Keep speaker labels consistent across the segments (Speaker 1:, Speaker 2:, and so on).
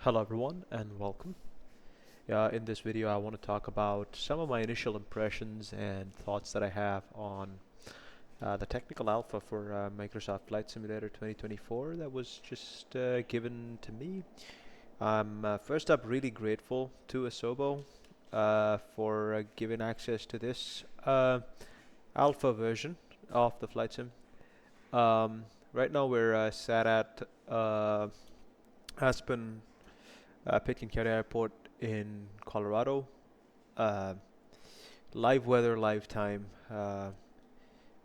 Speaker 1: Hello everyone and welcome. In this video I want to talk about some of my initial impressions and thoughts that I have on the technical alpha for Microsoft Flight Simulator 2024 that was just given to me. I'm first up really grateful to Asobo for giving access to this alpha version of the flight sim. Right now we're sat at Aspen Pitkin County Airport in Colorado. Uh, Live weather, live time,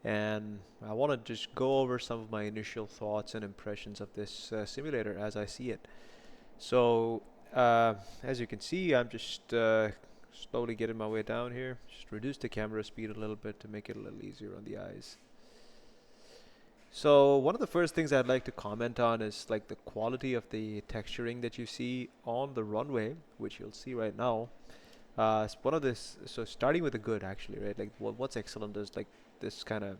Speaker 1: and I want to just go over some of my initial thoughts and impressions of this simulator as I see it. So, as you can see, I'm just slowly getting my way down here. Just reduce the camera speed a little bit to make it a little easier on the eyes. So one of the first things I'd like to comment on is like the quality of the texturing that you see on the runway, which you'll see right now. It's one of this. So starting with the good, actually, right? Like what's excellent is like this kind of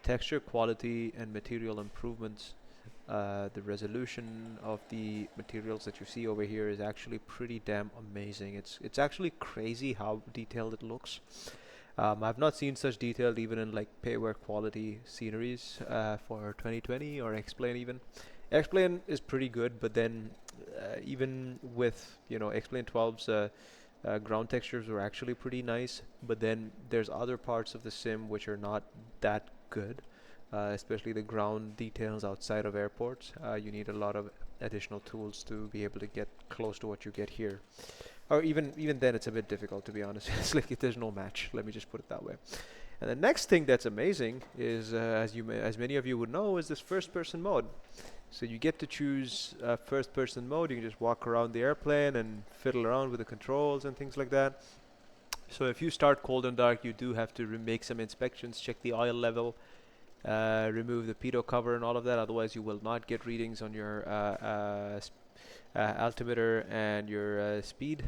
Speaker 1: texture quality and material improvements. The resolution of the materials that you see over here is actually pretty damn amazing. It's actually crazy how detailed it looks. I've not seen such detailed even in like payware quality sceneries for 2020 or X-Plane even. X-Plane is pretty good, but then even with X-Plane 12's ground textures were actually pretty nice, but then there's other parts of the sim which are not that good, especially the ground details outside of airports. You need a lot of additional tools to be able to get close to what you get here. Or even then, it's a bit difficult, to be honest. It's like there's no match. Let me just put it that way. And the next thing that's amazing is, as many of you would know, is this first-person mode. So you get to choose first-person mode. You can just walk around the airplane and fiddle around with the controls and things like that. So if you start cold and dark, you do have to make some inspections, check the oil level, remove the pitot cover and all of that. Otherwise, you will not get readings on your altimeter and your speed.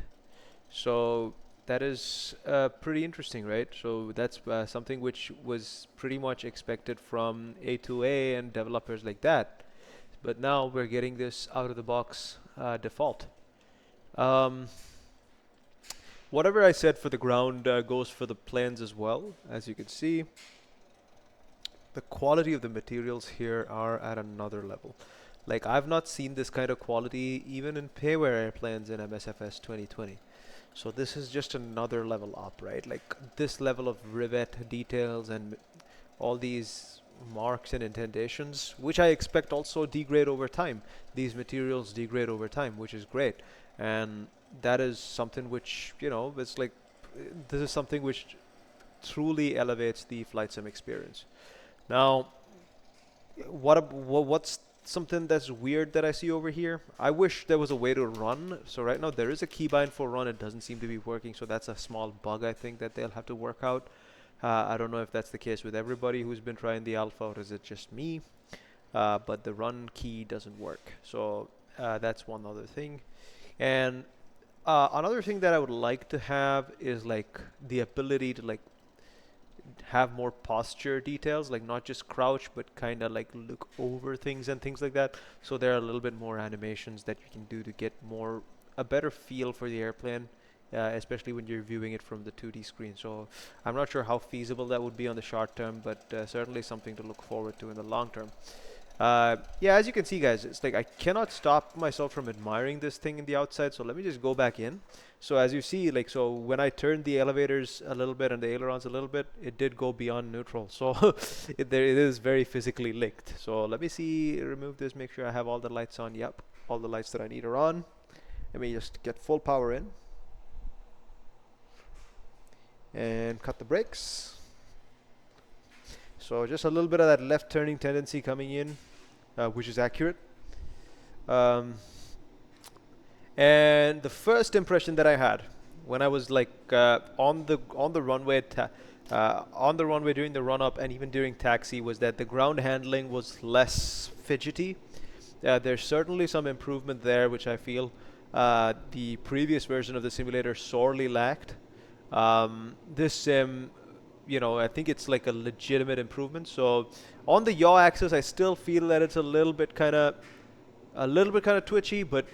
Speaker 1: So that is pretty interesting, right? So that's something which was pretty much expected from A2A and developers like that. But now we're getting this out of the box default. Whatever I said for the ground goes for the planes as well. As you can see, the quality of the materials here are at another level. Like, I've not seen this kind of quality even in payware airplanes in MSFS 2020. So this is just another level up, right? Like this level of rivet details and all these marks and indentations, which I expect also degrade over time. These materials degrade over time, which is great. And that is something which, it's like, this is something which truly elevates the flight sim experience. Now, what's something that's weird that I see over here? I wish there was a way to run. So right now there is a keybind for run. It doesn't seem to be working. So that's a small bug I think that they'll have to work out. I don't know if that's the case with everybody who's been trying the alpha, or is it just me? But the run key doesn't work. So that's one other thing. And another thing that I would like to have is like the ability to like have more posture details, like not just crouch but kind of like look over things and things like that. So there are a little bit more animations that you can do to get a better feel for the airplane, especially when you're viewing it from the 2D screen. So I'm not sure how feasible that would be on the short term, but certainly something to look forward to in the long term. Yeah, as you can see, guys, it's like I cannot stop myself from admiring this thing in the outside. So let me just go back in. So as you see, like, so when I turned the elevators a little bit and the ailerons a little bit, it did go beyond neutral. So it is very physically linked. So let me see, remove this, make sure I have all the lights on. Yep, all the lights that I need are on. Let me just get full power in. And cut the brakes. So just a little bit of that left turning tendency coming in, which is accurate. And the first impression that I had when I was like on the runway on the runway during the run up and even during taxi was that the ground handling was less fidgety. There's certainly some improvement there, which I feel the previous version of the simulator sorely lacked. This sim, I think it's like a legitimate improvement. So on the yaw axis, I still feel that it's a little bit kind of twitchy, but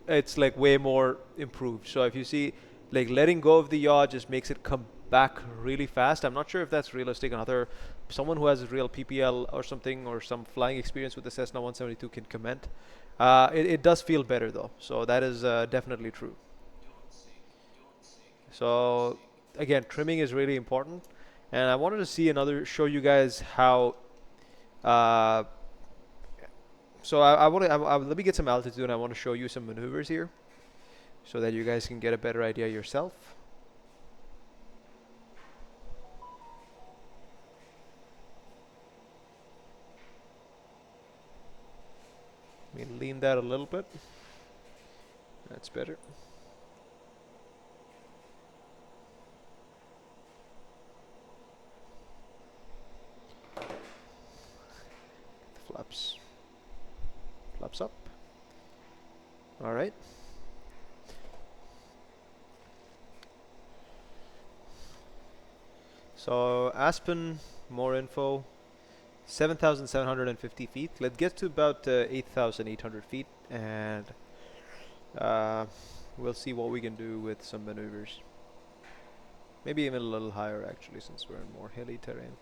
Speaker 1: it's like way more improved. So if you see, like letting go of the yaw just makes it come back really fast. I'm not sure if that's realistic. Another someone who has a real PPL or something or some flying experience with the Cessna 172 can comment. It does feel better though, so that is definitely true. So again, trimming is really important, and I wanted to see another show you guys how. Uh, so I want to let me get some altitude, and I want to show you some maneuvers here, so that you guys can get a better idea yourself. Let me lean that a little bit. That's better. Flaps. Flaps up. All right. So Aspen, more info. 7,750 feet. Let's get to about 8,800 feet, and uh, we'll see what we can do with some maneuvers. Maybe even a little higher actually, since we're in more hilly terrain.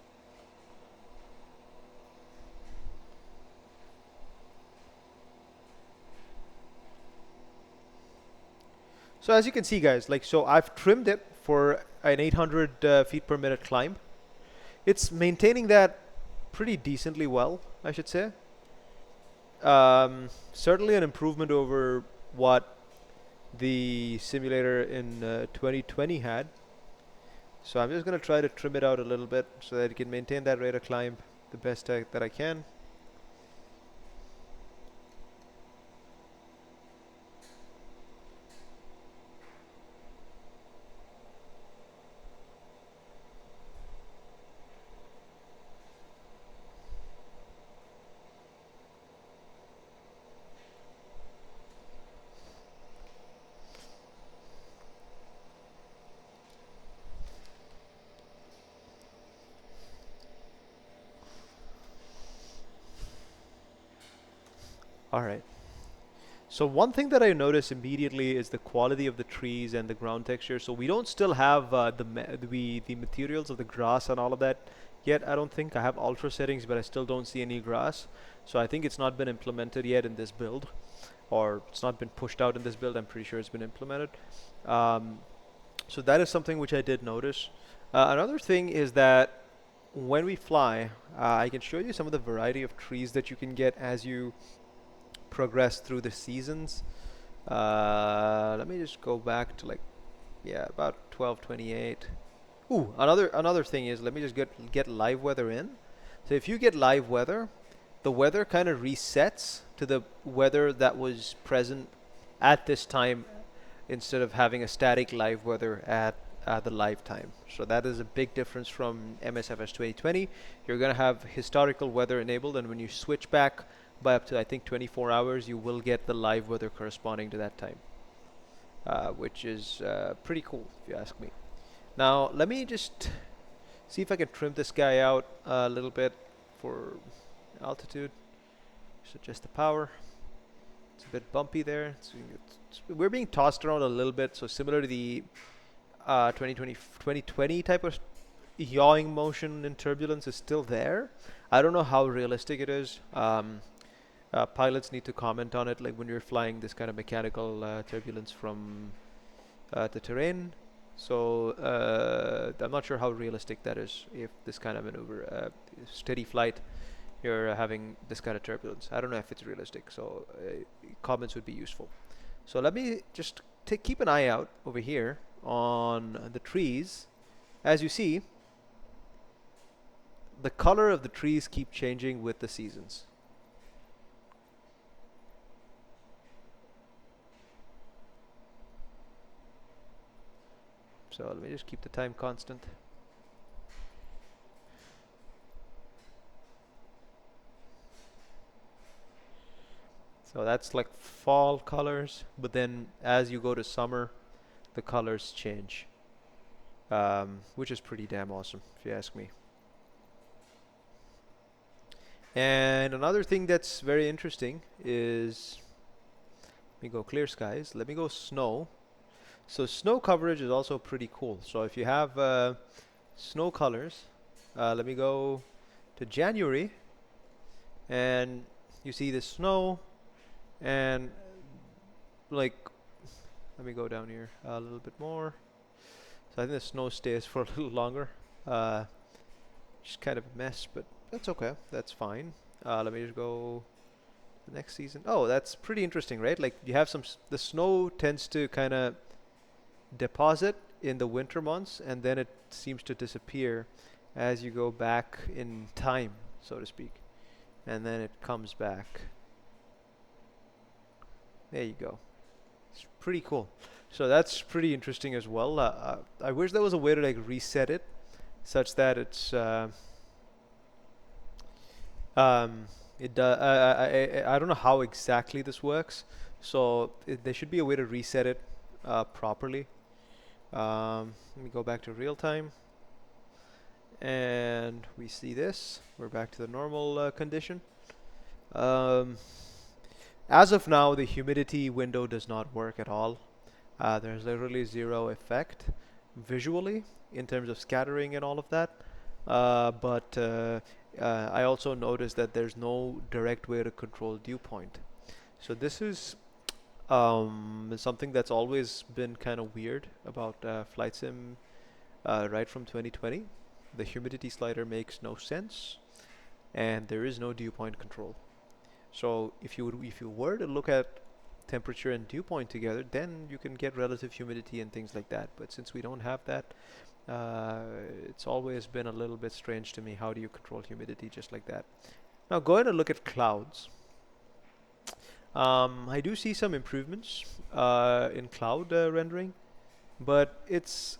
Speaker 1: So as you can see, guys, like so, I've trimmed it for an 800 feet per minute climb. It's maintaining that pretty decently well, I should say. Certainly an improvement over what the simulator in 2020 had. So I'm just going to try to trim it out a little bit so that it can maintain that rate of climb the best that I can. All right. So one thing that I notice immediately is the quality of the trees and the ground texture. So we don't still have the materials of the grass and all of that yet. I don't think I have ultra settings, but I still don't see any grass. So I think it's not been implemented yet in this build, or it's not been pushed out in this build. I'm pretty sure it's been implemented. Um, so that is something which I did notice. Another thing is that when we fly, I can show you some of the variety of trees that you can get as you progress through the seasons. Let me just go back to like, yeah, about 1228. Ooh, another thing is, let me just get live weather in. So if you get live weather, the weather kind of resets to the weather that was present at this time, instead of having a static live weather at the live time. So that is a big difference from MSFS 2020. You're going to have historical weather enabled, and when you switch back by up to, I think, 24 hours, you will get the live weather corresponding to that time, which is pretty cool if you ask me. Now let me just see if I can trim this guy out a little bit for altitude. Just adjust the power. It's a bit bumpy there. We're being tossed around a little bit, so similar to the 2020 type of yawing motion and turbulence is still there. I don't know how realistic it is. Pilots need to comment on it, like when you're flying this kind of mechanical turbulence from the terrain. So I'm not sure how realistic that is. If this kind of maneuver, steady flight, you're having this kind of turbulence. I don't know if it's realistic. So comments would be useful. So let me just keep an eye out over here on the trees. As you see, the color of the trees keep changing with the seasons. So let me just keep the time constant. So that's like fall colors, but then as you go to summer, the colors change, which is pretty damn awesome, if you ask me. And another thing that's very interesting is Let me go clear skies. Let me go snow. So snow coverage is also pretty cool. So if you have snow colors, let me go to January, and you see the snow, and like, let me go down here a little bit more. So I think the snow stays for a little longer. Just kind of a mess, but that's okay. That's fine. Let me just go the next season. Oh, that's pretty interesting, right? Like you have the snow tends to kind of deposit in the winter months, and then it seems to disappear as you go back in time, so to speak. And then it comes back. There you go. It's pretty cool. So that's pretty interesting as well. I wish there was a way to like reset it such that it's it does. I don't know how exactly this works. So there should be a way to reset it properly. Let me go back to real time, and we see this. We're back to the normal condition. As of now, the humidity window does not work at all. There's literally zero effect visually in terms of scattering and all of that. But I also noticed that there's no direct way to control dew point. So this is something that's always been kind of weird about Flight Sim right from 2020. The humidity slider makes no sense, and there is no dew point control. So if you were to look at temperature and dew point together, then you can get relative humidity and things like that. But since we don't have that, it's always been a little bit strange to me. How do you control humidity just like that? Now go ahead and look at clouds. I do see some improvements in cloud rendering, but it's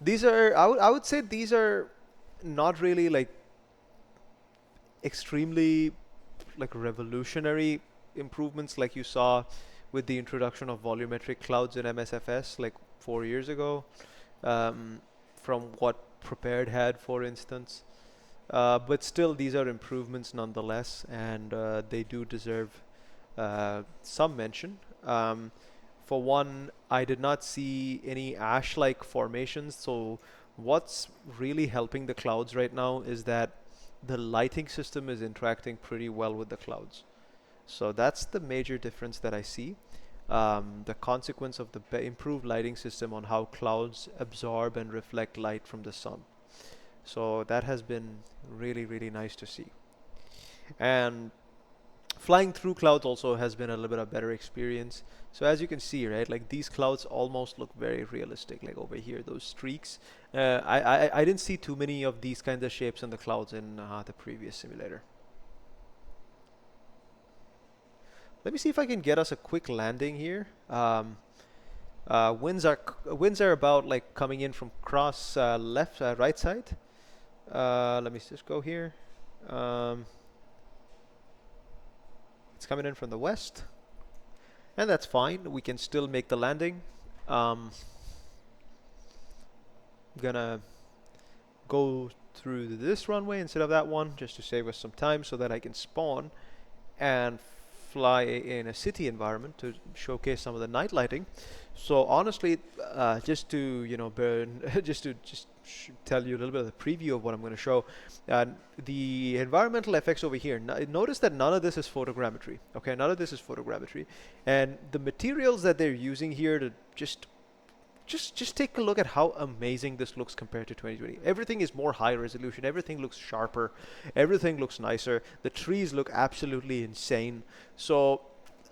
Speaker 1: these are I would say these are not really like extremely like revolutionary improvements like you saw with the introduction of volumetric clouds in MSFS like 4 years ago, from what Prepared had, for instance. But still, these are improvements nonetheless, and they do deserve some mention. For one, I did not see any ash-like formations, so what's really helping the clouds right now is that the lighting system is interacting pretty well with the clouds. So that's the major difference that I see. The consequence of the improved lighting system on how clouds absorb and reflect light from the sun. So that has been really, really nice to see. And flying through clouds also has been a little bit of better experience. So as you can see, right, like these clouds almost look very realistic, like over here, those streaks. I didn't see too many of these kinds of shapes in the clouds in the previous simulator. Let me see if I can get us a quick landing here. Winds are about like coming in from cross right side. Let me just go here. It's coming in from the west, and that's fine. We can still make the landing. I'm gonna go through this runway instead of that one just to save us some time so that I can spawn and fly in a city environment to showcase some of the night lighting. So honestly, just to tell you a little bit of the preview of what I'm going to show, the environmental effects over here. Notice that none of this is photogrammetry. Okay, none of this is photogrammetry, and the materials that they're using here to just take a look at how amazing this looks compared to 2020. Everything is more high resolution. Everything looks sharper. Everything looks nicer. The trees look absolutely insane. So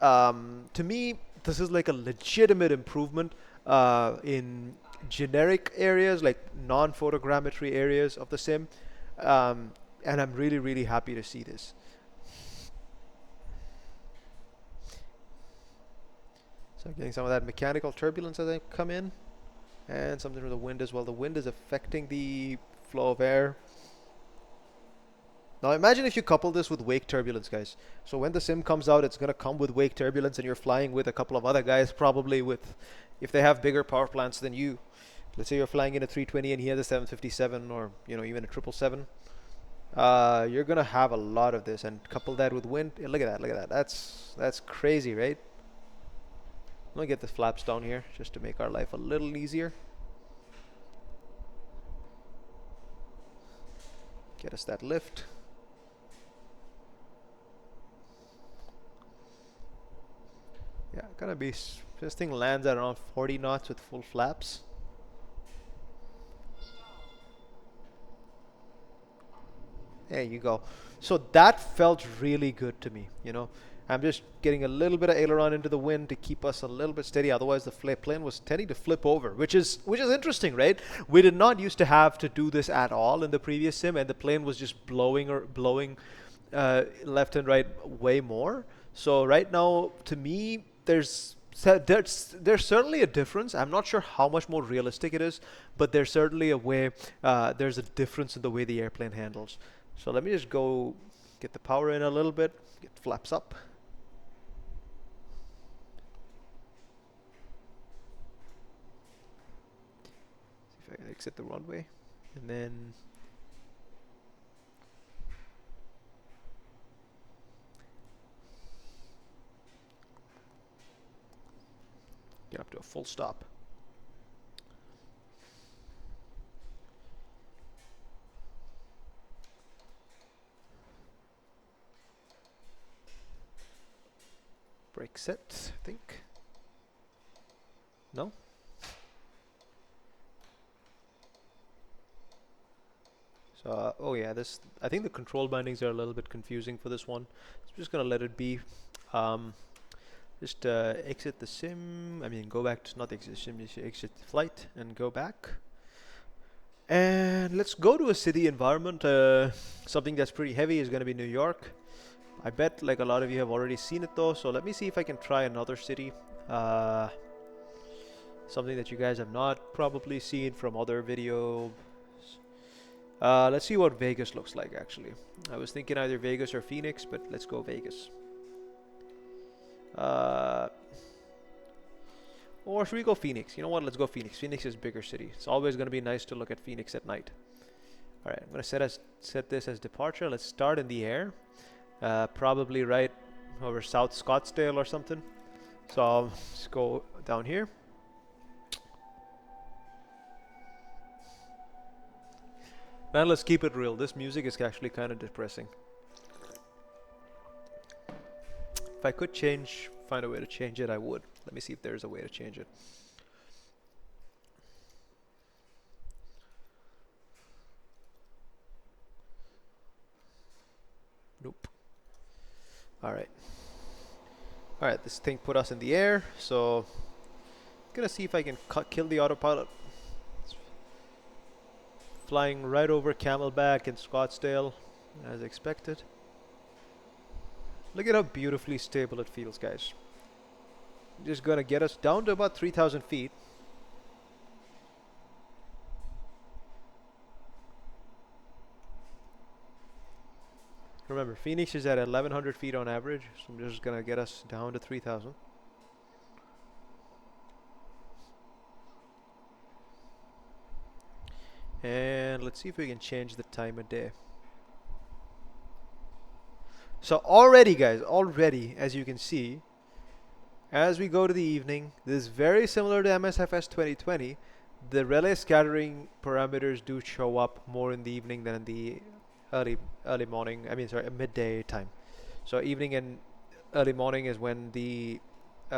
Speaker 1: to me, this is like a legitimate improvement in generic areas, like non-photogrammetry areas of the sim. And I'm really, really happy to see this. So I'm getting some of that mechanical turbulence as I come in. And something from the wind as well. The wind is affecting the flow of air. Now imagine if you couple this with wake turbulence, guys. So when the sim comes out, it's going to come with wake turbulence, and you're flying with a couple of other guys, probably with, if they have bigger power plants than you. Let's say you're flying in a 320 and he has a 757 or even a 777. you're gonna have a lot of this, and couple that with wind. Look at that, look at that. That's crazy, right? I'm gonna get the flaps down here just to make our life a little easier. Get us that lift. Yeah, gonna be. This thing lands at around 40 knots with full flaps. There you go. So that felt really good to me, you know. I'm just getting a little bit of aileron into the wind to keep us a little bit steady. Otherwise, the plane was tending to flip over, which is interesting, right? We did not used to have to do this at all in the previous sim, and the plane was just blowing left and right way more. So right now, to me, there's certainly a difference. I'm not sure how much more realistic it is, but there's certainly a way. There's a difference in the way the airplane handles. So let me just go get the power in a little bit, get flaps up. See if I can exit the runway. And then get up to a full stop. Brake set, I think. No? So, oh yeah, I think the control bindings are a little bit confusing for this one. So I'm just gonna let it be. Just exit the sim. I mean, go back to not exit sim. You should exit the flight and go back. And let's go to a city environment. Something that's pretty heavy is gonna be New York. I bet like a lot of you have already seen it though, so let me see if I can try another city. Something that you guys have not probably seen from other videos. Let's see what Vegas looks like actually. I was thinking either Vegas or Phoenix, but let's go Vegas. Or should we go Phoenix? You know what, let's go Phoenix. Phoenix is a bigger city. It's always going to be nice to look at Phoenix at night. Alright, I'm going to set this as departure. Let's start in the air. Probably right over South Scottsdale or something. So let's go down here. Man, let's keep it real. This music is actually kind of depressing. If I could find a way to change it, I would. Let me see if there's a way to change it. Nope. Alright. Alright, this thing put us in the air, so I'm gonna see if I can kill the autopilot. It's flying right over Camelback and Scottsdale, as expected. Look at how beautifully stable it feels, guys. Just gonna get us down to about 3,000 feet. Remember, Phoenix is at 1,100 feet on average, so I'm just gonna get us down to 3,000. And let's see if we can change the time of day. So already, guys, as you can see, as we go to the evening, this is very similar to MSFS 2020. The relay scattering parameters do show up more in the evening than in the early morning. I mean, sorry, midday time. So evening and early morning is when the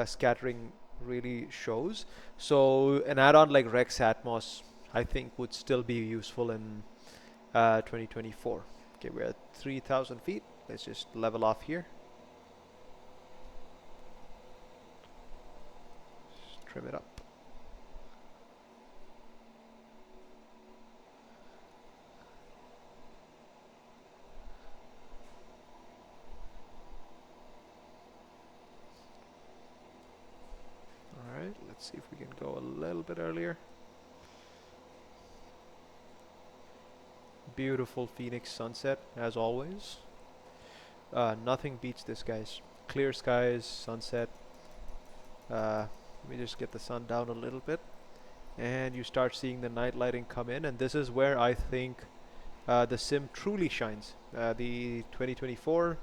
Speaker 1: scattering really shows. So an add-on like Rex Atmos, I think, would still be useful in 2024. Okay, we're at 3,000 feet. Let's just level off here. Just trim it up. Alright, let's see if we can go a little bit earlier. Beautiful Phoenix sunset, as always. Nothing beats this, guys. Clear skies, sunset. Let me just get the sun down a little bit. And you start seeing the night lighting come in. And this is where I think the sim truly shines. The 2024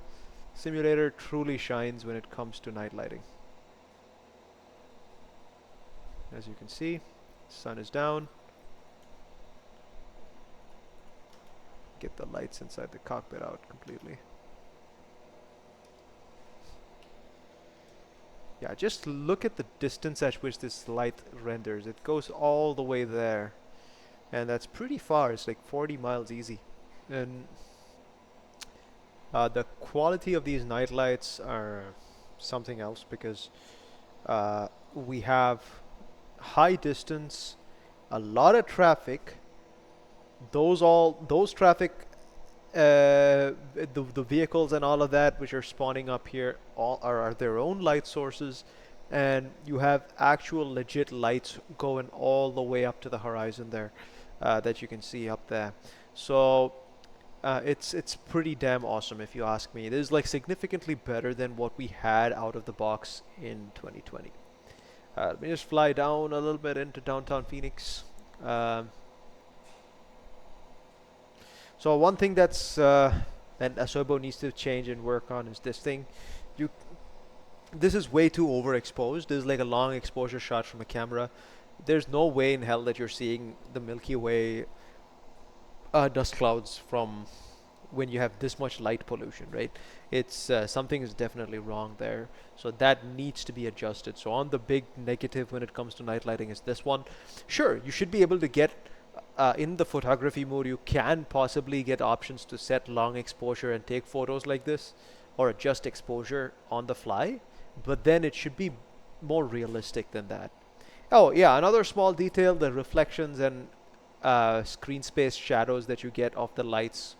Speaker 1: simulator truly shines when it comes to night lighting. As you can see, sun is down. Get the lights inside the cockpit out completely. Yeah, just look at the distance at which this light renders. It goes all the way there. And that's pretty far. It's like 40 miles easy. And the quality of these night lights are something else because we have high distance, a lot of traffic. Those traffic, the vehicles and all of that which are spawning up here all are their own light sources, and you have actual legit lights going all the way up to the horizon there, that you can see up there. So it's pretty damn awesome if you ask me. It is like significantly better than what we had out of the box in 2020. Let me just fly down a little bit into downtown Phoenix. So one thing that's that Asobo needs to change and work on is this thing. This is way too overexposed. This is like a long exposure shot from a camera. There's no way in hell that you're seeing the Milky Way dust clouds from when you have this much light pollution, right? It's something is definitely wrong there. So that needs to be adjusted. So on the big negative when it comes to night lighting is this one. Sure, you should be able to get in the photography mode, you can possibly get options to set long exposure and take photos like this, or adjust exposure on the fly, but then it should be more realistic than that. Oh yeah, another small detail, the reflections and screen space shadows that you get off the lights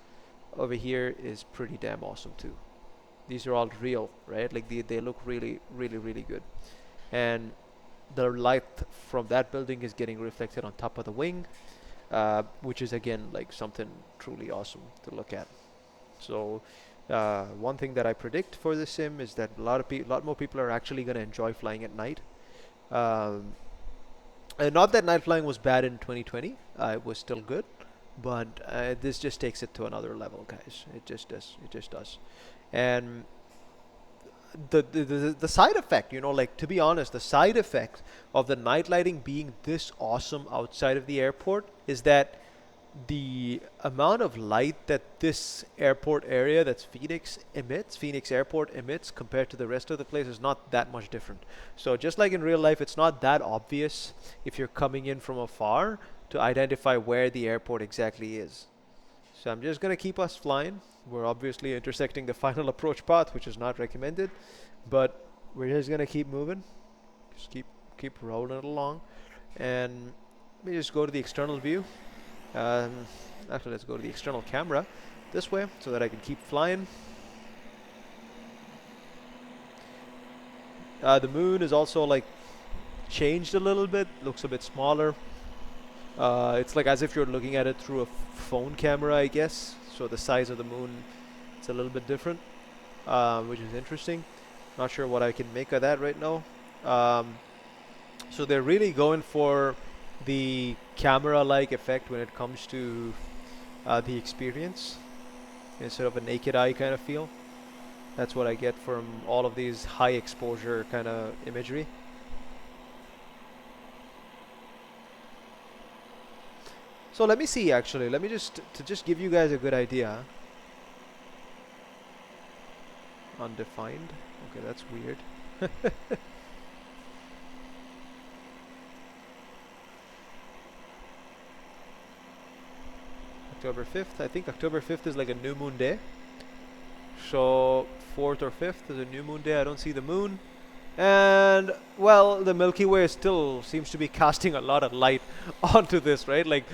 Speaker 1: over here is pretty damn awesome too. These are all real, right? Like they look really, really, really good. And the light from that building is getting reflected on top of the wing, which is again like something truly awesome to look at. So one thing that I predict for this sim is that a lot more people are actually going to enjoy flying at night. And not that night flying was bad in 2020, it was still good, but this just takes it to another level, guys. It just does. It just does. And the side effect, you know, like to be honest, the side effect of the night lighting being this awesome outside of the airport is that the amount of light that this airport area that's Phoenix Airport emits compared to the rest of the place is not that much different. So just like in real life, it's not that obvious if you're coming in from afar to identify where the airport exactly is. So I'm just going to keep us flying. We're obviously intersecting the final approach path, which is not recommended, but we're just going to keep moving. Just keep rolling it along. And let me just go to the external view. Actually, let's go to the external camera this way so that I can keep flying. The moon is also like changed a little bit, looks a bit smaller. It's like as if you're looking at it through a phone camera, I guess. So the size of the moon, it's a little bit different, which is interesting. Not sure what I can make of that right now. So they're really going for the camera-like effect when it comes to the experience instead of a naked eye kind of feel. That's what I get from all of these high exposure kind of imagery. So let me see, actually. Let me just give you guys a good idea. Undefined. Okay, that's weird. October 5th. I think October 5th is like a new moon day. So 4th or 5th is a new moon day. I don't see the moon. And well, the Milky Way still seems to be casting a lot of light onto this, right? Like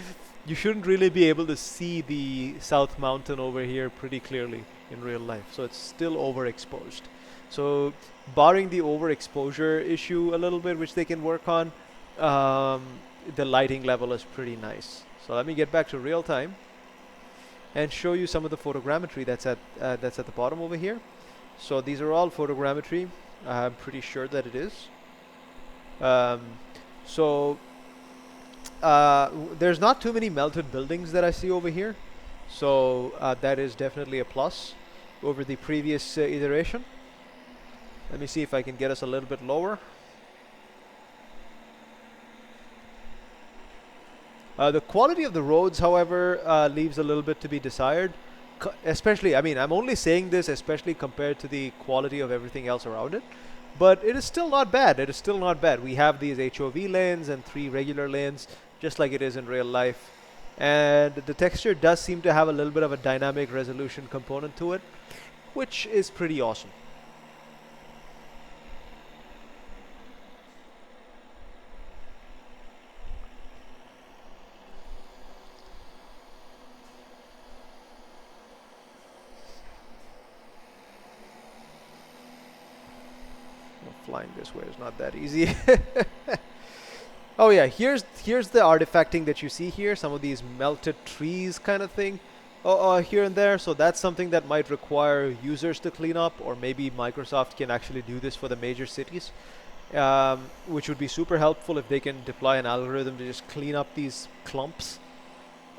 Speaker 1: you shouldn't really be able to see the South Mountain over here pretty clearly in real life. So it's still overexposed. So barring the overexposure issue a little bit, which they can work on, the lighting level is pretty nice. So let me get back to real time and show you some of the photogrammetry that's at the bottom over here. So these are all photogrammetry. I'm pretty sure that it is. There's not too many melted buildings that I see over here. So that is definitely a plus over the previous iteration. Let me see if I can get us a little bit lower. The quality of the roads, however, leaves a little bit to be desired. Especially, I mean, I'm only saying this especially compared to the quality of everything else around it. But it is still not bad. It is still not bad. We have these HOV lanes and 3 regular lanes, just like it is in real life. And the texture does seem to have a little bit of a dynamic resolution component to it, which is pretty awesome. Flying this way is not that easy. Oh yeah, here's the artifacting that you see here. Some of these melted trees kind of thing, here and there. So that's something that might require users to clean up, or maybe Microsoft can actually do this for the major cities, which would be super helpful if they can deploy an algorithm to just clean up these clumps.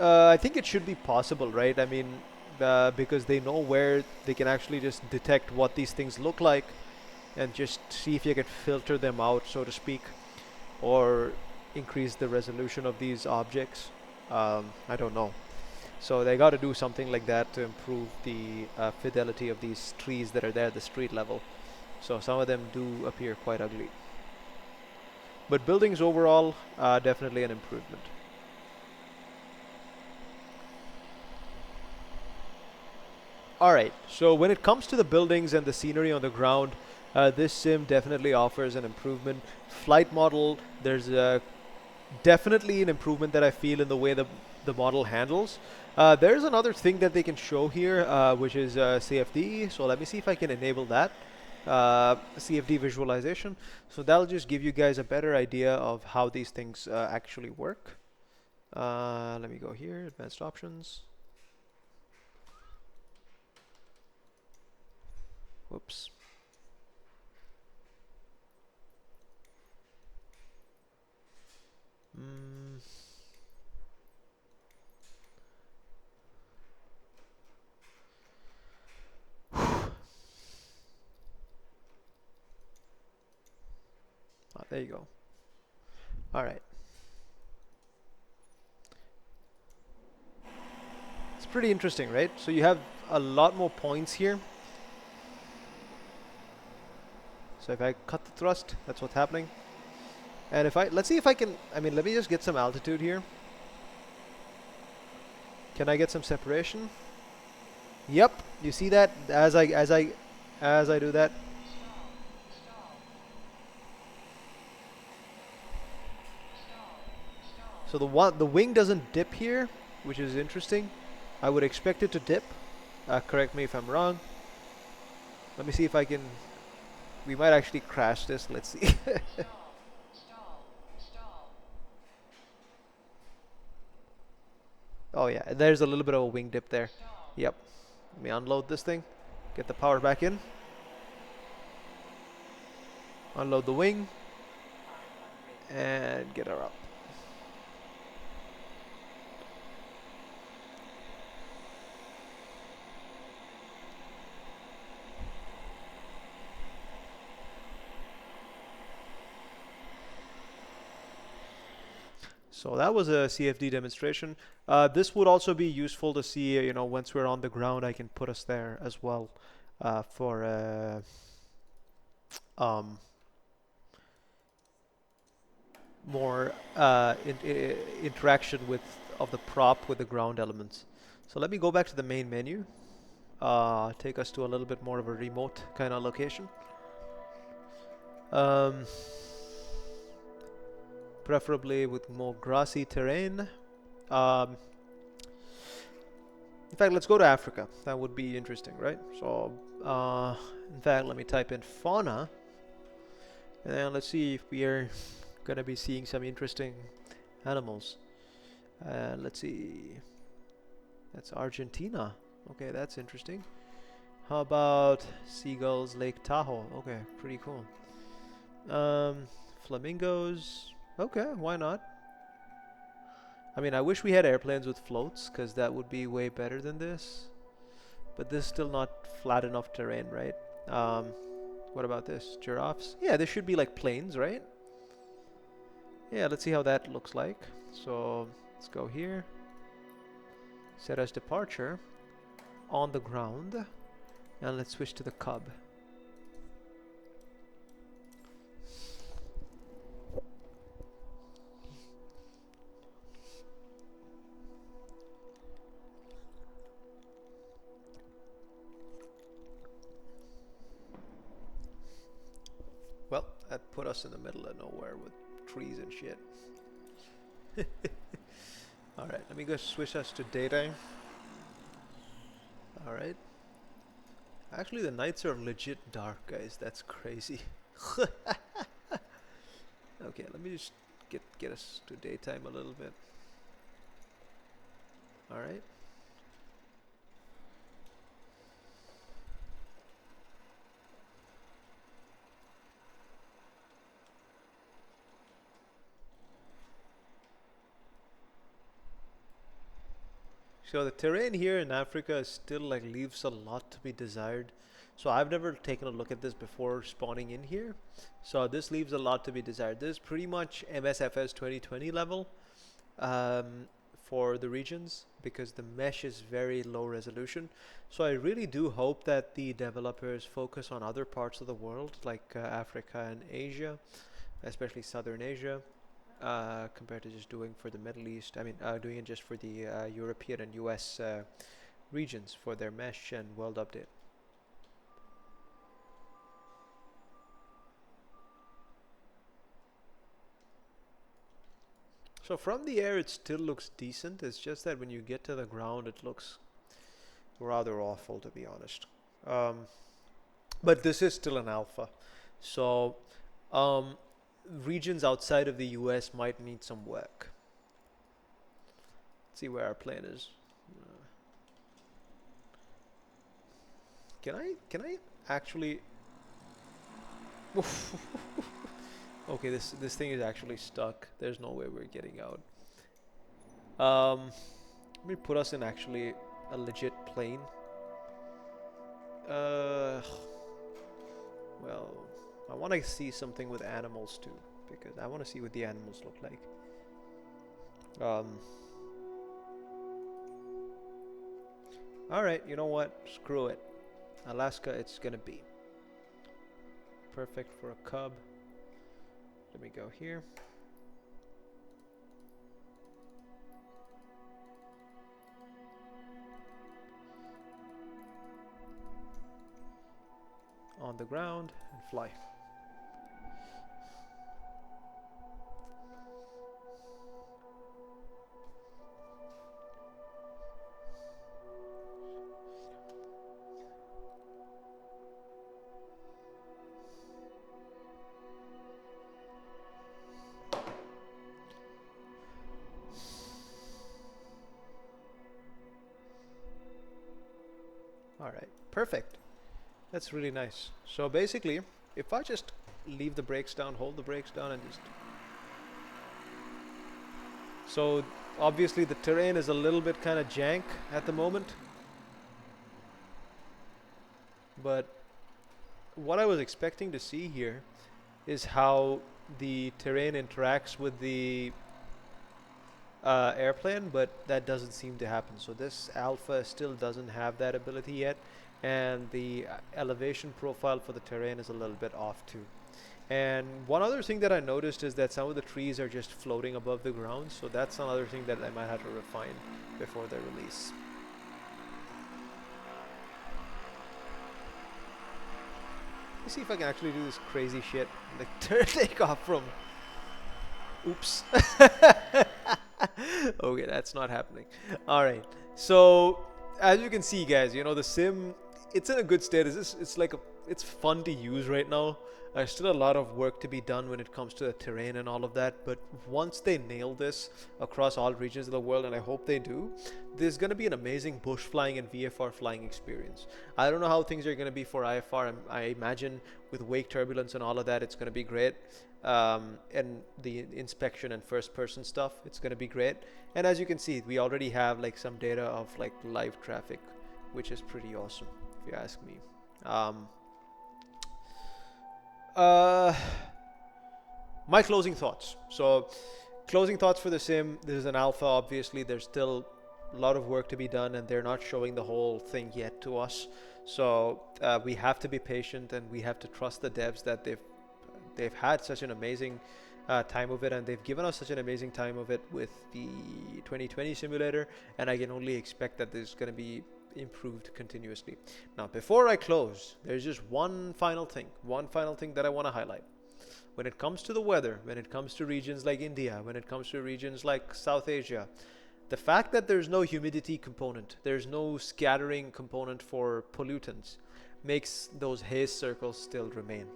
Speaker 1: I think it should be possible, right? I mean, because they know where they can actually just detect what these things look like and just see if you can filter them out, so to speak, or increase the resolution of these objects. I don't know. So they got to do something like that to improve the fidelity of these trees that are there at the street level. So some of them do appear quite ugly. But buildings overall, definitely an improvement. Alright, so when it comes to the buildings and the scenery on the ground, this sim definitely offers an improvement. Flight model, there's definitely an improvement that I feel in the way the model handles. There's another thing that they can show here, which is CFD. So let me see if I can enable that. CFD visualization. So that'll just give you guys a better idea of how these things actually work. Let me go here, advanced options. Whoops. There you go. All right. It's pretty interesting, right? So you have a lot more points here. So if I cut the thrust, that's what's happening. And if let's see if I can, I mean, let me just get some altitude here. Can I get some separation? Yep, you see that as I do that. So the wing doesn't dip here, which is interesting. I would expect it to dip. Correct me if I'm wrong. Let me see if I can. We might actually crash this. Let's see. Oh yeah, there's a little bit of a wing dip there. Yep. Let me unload this thing. Get the power back in. Unload the wing. And get her up. So that was a CFD demonstration. This would also be useful to see, you know, once we're on the ground, I can put us there as well for more interaction of the prop with the ground elements. So let me go back to the main menu. Take us to a little bit more of a remote kind of location. Preferably with more grassy terrain. In fact, let's go to Africa. That would be interesting, right? So, in fact, let me type in fauna. And then let's see if we are going to be seeing some interesting animals. Let's see. That's Argentina. Okay, that's interesting. How about seagulls, Lake Tahoe? Okay, pretty cool. Flamingos. Okay, why not? I mean, I wish we had airplanes with floats, because that would be way better than this. But this is still not flat enough terrain, right? Um, what about this? Giraffes? Yeah, this should be like planes, right? Yeah, let's see how that looks like. So let's go here. Set as departure on the ground. And let's switch to the cub. Well, that put us in the middle of nowhere with trees and shit. Alright, let me go switch us to daytime. Alright. Actually, the nights are legit dark, guys. That's crazy. Okay, let me just get us to daytime a little bit. Alright. So the terrain here in Africa is still like leaves a lot to be desired. So I've never taken a look at this before spawning in here. So this leaves a lot to be desired. This is pretty much MSFS 2020 level for the regions, because the mesh is very low resolution. So I really do hope that the developers focus on other parts of the world, like Africa and Asia, especially Southern Asia. Compared to just doing for the Middle East. I mean, doing it just for the European and US regions for their mesh and world update. So from the air it still looks decent. It's just that when you get to the ground it looks rather awful, to be honest. But this is still an alpha. So regions outside of the US might need some work. Let's see where our plane is. Can I actually Okay, this thing is actually stuck. There's no way we're getting out. Let me put us in actually a legit plane. Well, I want to see something with animals too, because I want to see what the animals look like. Alright, you know what? Screw it. Alaska, it's gonna be. Perfect for a cub. Let me go here. On the ground and fly. Alright, perfect. That's really nice. So basically, if I just leave the brakes down, hold the brakes down, and just... So obviously the terrain is a little bit kind of jank at the moment. But what I was expecting to see here is how the terrain interacts with the airplane, but that doesn't seem to happen. So this alpha still doesn't have that ability yet, and the elevation profile for the terrain is a little bit off too. And one other thing that I noticed is that some of the trees are just floating above the ground, so that's another thing that I might have to refine before their release. Let me see if I can actually do this crazy shit, like take off from... Oops. Okay, that's not happening. Alright, so as you can see, guys, you know, the sim, it's in a good state. It's like it's fun to use right now. There's still a lot of work to be done when it comes to the terrain and all of that, but once they nail this across all regions of the world, and I hope they do, there's going to be an amazing bush flying and VFR flying experience. I don't know how things are going to be for IFR. I imagine with wake turbulence and all of that, it's going to be great. And the inspection and first person stuff, it's going to be great. And as you can see, we already have like some data of like live traffic, which is pretty awesome if you ask me. My closing thoughts. So closing thoughts for the sim. This is an alpha, obviously. There's still a lot of work to be done, and they're not showing the whole thing yet to us. So we have to be patient, and we have to trust the devs that they've had such an amazing time of it, and they've given us such an amazing time of it with the 2020 simulator, and I can only expect that there's going to be improved continuously. Now, before I close, there's just one final thing that I want to highlight. When it comes to the weather, when it comes to regions like India, when it comes to regions like South Asia, the fact that there's no humidity component, there's no scattering component for pollutants, makes those haze circles still remain.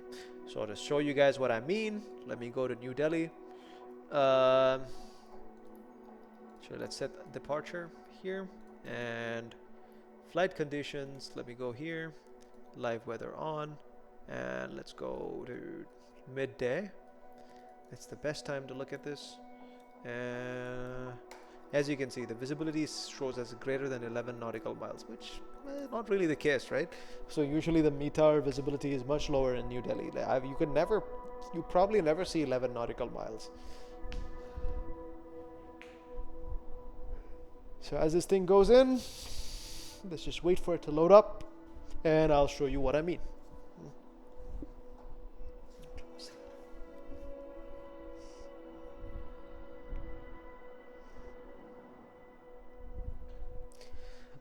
Speaker 1: So to show you guys what I mean, let me go to New Delhi. So let's set departure here, and flight conditions, let me go here, live weather on, and let's go to midday. It's the best time to look at this. As you can see, the visibility shows as greater than 11 nautical miles, which not really the case, right? So usually the METAR visibility is much lower in New Delhi. You probably never see 11 nautical miles. So as this thing goes in, let's just wait for it to load up, and I'll show you what I mean.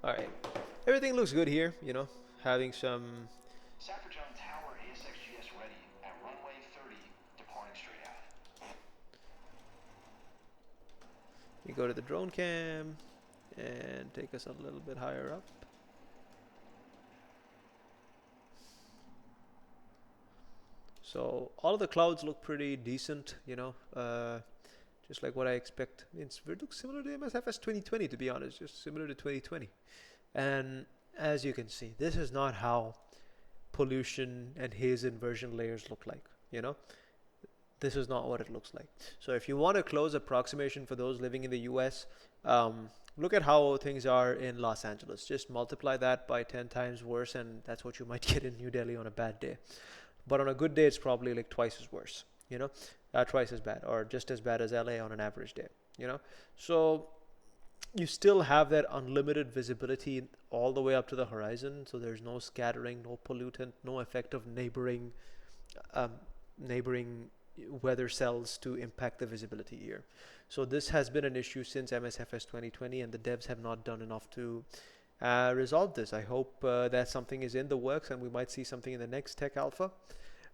Speaker 1: All right, everything looks good here, you know, having some...
Speaker 2: Saffron Tower ASXGS ready at runway 30, departing straight out.
Speaker 1: We go to the drone cam and take us a little bit higher up. So all of the clouds look pretty decent, you know, just like what I expect. It looks similar to MSFS 2020, to be honest, just similar to 2020. And as you can see, this is not how pollution and haze inversion layers look like, you know. This is not what it looks like. So if you want a close approximation for those living in the US, look at how things are in Los Angeles. Just multiply that by 10 times worse, and that's what you might get in New Delhi on a bad day. But on a good day, it's probably like twice as worse, you know, twice as bad, or just as bad as LA on an average day, you know. So you still have that unlimited visibility all the way up to the horizon. So there's no scattering, no pollutant, no effect of neighboring weather cells to impact the visibility here. So this has been an issue since MSFS 2020, and the devs have not done enough to resolve this. I hope that something is in the works, and we might see something in the next tech alpha.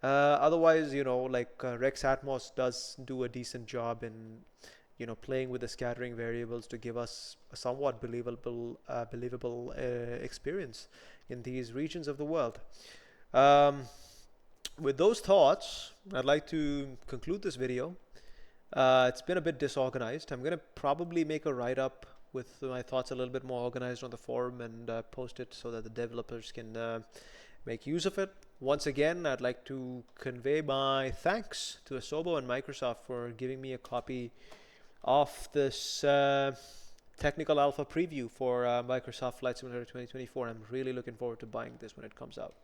Speaker 1: Otherwise, you know, like Rex Atmos does do a decent job in, you know, playing with the scattering variables to give us a somewhat believable experience in these regions of the world. With those thoughts, I'd like to conclude this video. It's been a bit disorganized. I'm going to probably make a write-up with my thoughts a little bit more organized on the forum and post it so that the developers can make use of it. Once again, I'd like to convey my thanks to Asobo and Microsoft for giving me a copy of this technical alpha preview for Microsoft Flight Simulator 2024. I'm really looking forward to buying this when it comes out.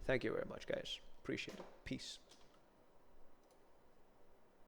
Speaker 1: Thank you very much, guys. Appreciate it. Peace.